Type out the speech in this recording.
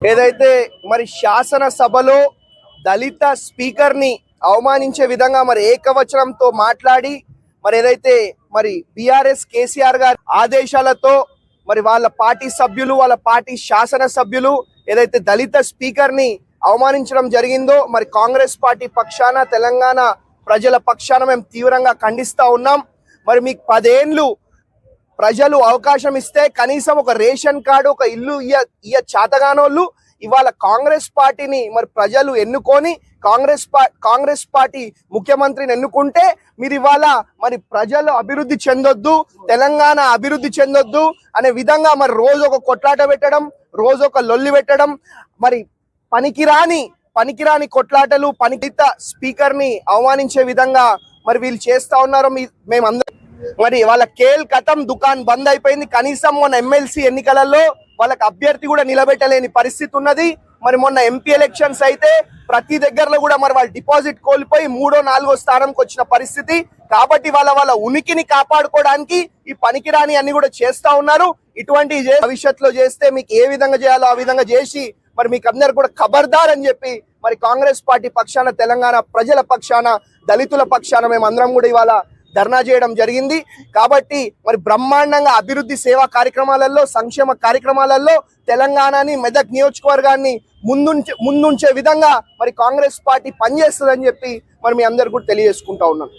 ఏదైతే మరి శాసనసభలో దళిత స్పీకర్ ని అవమానించే విధంగా మరి ఏకవచనంతో మాట్లాడి మరి ఏదైతే మరి బీఆర్ఎస్ కేసీఆర్ గారి ఆదేశాలతో మరి వాళ్ళ పార్టీ సభ్యులు వాళ్ళ పార్టీ శాసన సభ్యులు ఏదైతే దళిత స్పీకర్ ని అవమానించడం జరిగిందో మరి కాంగ్రెస్ పార్టీ పక్షాన తెలంగాణ ప్రజల పక్షాన మేము తీవ్రంగా ఖండిస్తా ఉన్నాం. మరి మీకు 10 ఏళ్ళు ప్రజలు అవకాశం ఇస్తే కనీసం ఒక రేషన్ కార్డు ఒక ఇల్లు ఇయ్య చేతగానోళ్ళు ఇవాళ కాంగ్రెస్ పార్టీని మరి ప్రజలు ఎన్నుకొని కాంగ్రెస్ పార్టీ ముఖ్యమంత్రిని ఎన్నుకుంటే మీరు ఇవాళ మరి ప్రజలు అభివృద్ధి చెందొద్దు, తెలంగాణ అభివృద్ధి చెందొద్దు అనే విధంగా మరి రోజు ఒక కొట్లాట పెట్టడం, రోజు ఒక లొల్లి పెట్టడం, మరి పనికిరాని కొట్లాటలు, పనికిత స్పీకర్ ని అవమానించే విధంగా మరి వీళ్ళు చేస్తా ఉన్నారు. మేమందరం మరి వాళ్ళ కేల్ కథం దుకాన్ బంద్ అయిపోయింది. కనీసం మొన్న ఎమ్మెల్సీ ఎన్నికలలో వాళ్ళకి అభ్యర్థి కూడా నిలబెట్టలేని పరిస్థితి ఉన్నది. మరి మొన్న ఎంపీ ఎలక్షన్స్ అయితే ప్రతి దగ్గరలో కూడా మరి వాళ్ళు డిపాజిట్ కోల్పోయి 3వ 4వ స్థానంకి వచ్చిన పరిస్థితి. కాబట్టి వాళ్ళ ఉనికిని కాపాడుకోవడానికి ఈ పనికిరాని అన్ని కూడా చేస్తా ఉన్నారు. ఇటువంటి భవిష్యత్తులో చేస్తే మీకు ఏ విధంగా చేయాలో ఆ విధంగా చేసి మరి మీకు అందరు కూడా ఖబర్దార్ అని చెప్పి మరి కాంగ్రెస్ పార్టీ పక్షాన తెలంగాణ ప్రజల పక్షాన దళితుల పక్షాన మేము అందరం కూడా ఇవాళ ధర్నా చేయడం జరిగింది. కాబట్టి మరి బ్రహ్మాండంగా అభివృద్ధి సేవా కార్యక్రమాలలో, సంక్షేమ కార్యక్రమాలలో తెలంగాణని మెదక్ నియోజకవర్గాన్ని ముందుంచే విధంగా మరి కాంగ్రెస్ పార్టీ పనిచేస్తుందని చెప్పి మరి మీ అందరు కూడా తెలియజేసుకుంటా ఉన్నాం.